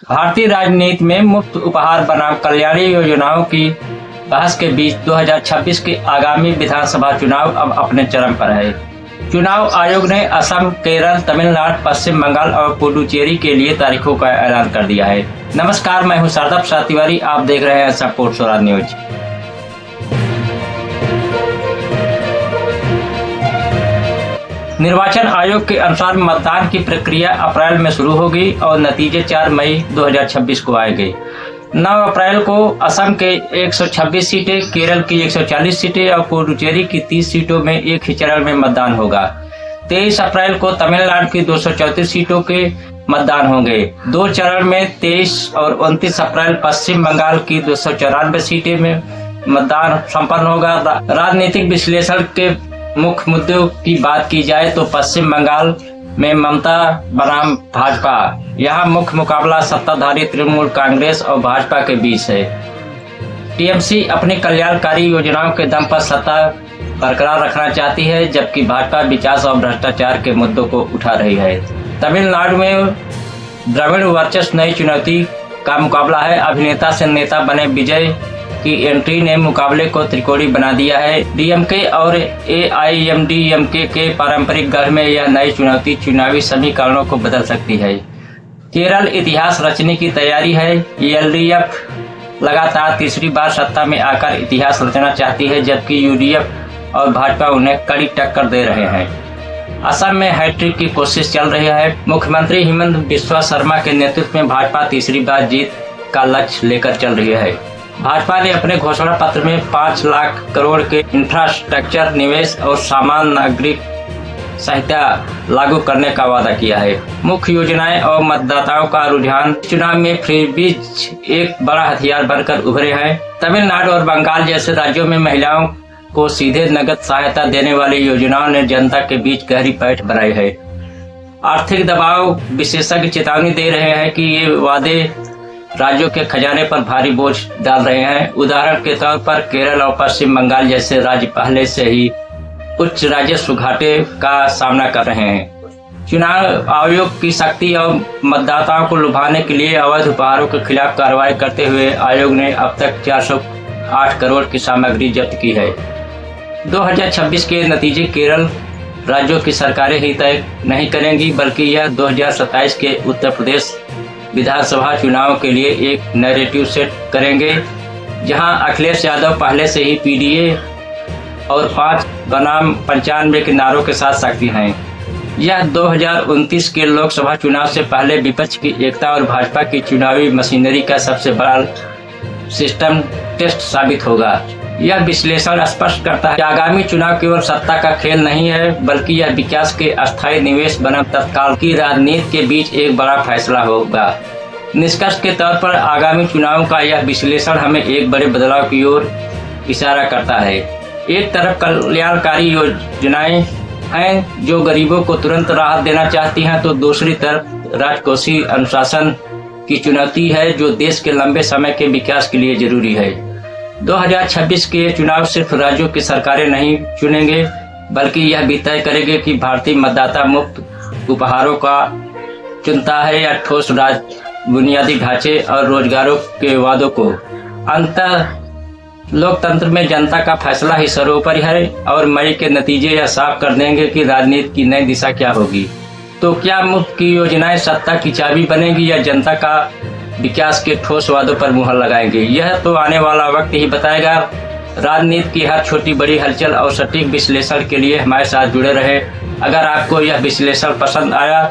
भारतीय राजनीति में मुफ्त उपहार बनाम कल्याणी योजनाओं की बहस के बीच 2026 के आगामी विधानसभा चुनाव अब अपने चरम पर है। चुनाव आयोग ने असम, केरल, तमिलनाडु, पश्चिम बंगाल और पुडुचेरी के लिए तारीखों का ऐलान कर दिया है। नमस्कार, मैं हूं शारदा प्रसाद तिवारी। आप देख रहे हैं सपोर्ट स्वराज न्यूज। निर्वाचन आयोग के अनुसार मतदान की प्रक्रिया अप्रैल में शुरू होगी और नतीजे 4 मई 2026 को आएंगे। 9 अप्रैल को असम के 126 सीटें, केरल की 140 सीटें और पुडुचेरी की 30 सीटों में एक ही चरण में मतदान होगा। 23 अप्रैल को तमिलनाडु की 234 सीटों के मतदान होंगे। 2 चरण में 23 और 29 अप्रैल पश्चिम बंगाल की 294 सीटें में मतदान संपन्न होगा। राजनीतिक विश्लेषण के मुख्य मुद्दों की बात की जाए तो पश्चिम बंगाल में ममता बनाम भाजपा, यहाँ मुख्य मुकाबला सत्ताधारी तृणमूल कांग्रेस और भाजपा के बीच है। टीएमसी अपनी कल्याणकारी योजनाओं के दम पर सत्ता बरकरार रखना चाहती है, जबकि भाजपा विकास और भ्रष्टाचार के मुद्दों को उठा रही है। तमिलनाडु में द्रविड़ वर्चस्व नई चुनौती का मुकाबला है। अभिनेता से नेता बने विजय की एंट्री ने मुकाबले को त्रिकोणी बना दिया है। डीएमके और एआईएमडीएमके के पारंपरिक गढ़ में यह नई चुनौती चुनावी समीकरणों को बदल सकती है। केरल इतिहास रचने की तैयारी है। एलडीएफ लगातार तीसरी बार सत्ता में आकर इतिहास रचना चाहती है, जबकि यूडीएफ और भाजपा उन्हें कड़ी टक्कर दे रहे हैं। असम में हैट्रिक की कोशिश चल रही है। मुख्यमंत्री हिमंत बिस्वा शर्मा के नेतृत्व में भाजपा तीसरी बार जीत का लक्ष्य लेकर चल रही है। भाजपा ने अपने घोषणा पत्र में 5 लाख करोड़ के इंफ्रास्ट्रक्चर निवेश और सामान्य नागरिक संहिता लागू करने का वादा किया है। मुख्य योजनाएं और मतदाताओं का रुझान चुनाव में फ्रीबीज एक बड़ा हथियार बनकर उभरे हैं। तमिलनाडु और बंगाल जैसे राज्यों में महिलाओं को सीधे नगद सहायता देने वाली योजनाओं ने जनता के बीच गहरी पैठ बनाई है। आर्थिक दबाव विशेषज्ञ चेतावनी दे रहे हैं कि ये वादे राज्यों के खजाने पर भारी बोझ डाल रहे हैं। उदाहरण के तौर पर केरल और पश्चिम बंगाल जैसे राज्य पहले से ही उच्च राजस्व घाटे का सामना कर रहे हैं। चुनाव आयोग की शक्ति और मतदाताओं को लुभाने के लिए अवैध उपहारों के खिलाफ कार्रवाई करते हुए आयोग ने अब तक 408 करोड़ की सामग्री जब्त की है। 2026 के नतीजे केरल राज्यों की सरकारें ही तय नहीं करेंगी, बल्कि यह 2027 के उत्तर प्रदेश विधानसभा चुनाव के लिए एक नैरेटिव सेट करेंगे, जहां अखिलेश यादव पहले से ही पीडीए और 5 बनाम 95 के नारों के साथ सक्रिय हैं। यह 2029 के लोकसभा चुनाव से पहले विपक्ष की एकता और भाजपा की चुनावी मशीनरी का सबसे बड़ा सिस्टम टेस्ट साबित होगा। यह विश्लेषण स्पष्ट करता है कि आगामी चुनाव केवल सत्ता का खेल नहीं है, बल्कि यह विकास के अस्थायी निवेश बनाम तत्काल की राजनीति के बीच एक बड़ा फैसला होगा। निष्कर्ष के तौर पर आगामी चुनाव का यह विश्लेषण हमें एक बड़े बदलाव की ओर इशारा करता है। एक तरफ कल्याणकारी योजनाएं हैं जो गरीबों को तुरंत राहत देना चाहती हैं, तो दूसरी तरफ राजकोषीय अनुशासन की चुनौती है जो देश के लंबे समय के विकास के लिए जरूरी है। 2026 के चुनाव सिर्फ राज्यों की सरकारें नहीं चुनेंगे, बल्कि यह भी तय करेंगे कि भारतीय मतदाता मुफ्त उपहारों का चुनता है या ठोस बुनियादी ढांचे और रोजगारों के वादों को। अंततः लोकतंत्र में जनता का फैसला ही सर्वोपरि है और मई के नतीजे यह साफ कर देंगे कि राजनीति की नई दिशा क्या होगी। तो क्या मुफ्त की योजनाएं सत्ता की चाबी बनेगी या जनता का विकास के ठोस वादों पर मुहर लगाएंगे? यह तो आने वाला वक्त ही बताएगा। राजनीति की हर छोटी बड़ी हलचल और सटीक विश्लेषण के लिए हमारे साथ जुड़े रहे। अगर आपको यह विश्लेषण पसंद आया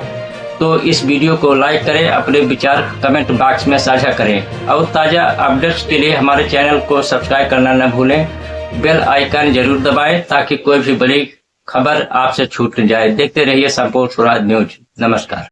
तो इस वीडियो को लाइक करें, अपने विचार कमेंट बॉक्स में साझा करें और ताज़ा अपडेट्स के लिए हमारे चैनल को सब्सक्राइब करना न भूलें। बेल आइकन जरूर दबाएं ताकि कोई भी बड़ी खबर आपसे छूट न जाए। देखते रहिए सपोर्ट स्वराज न्यूज। नमस्कार।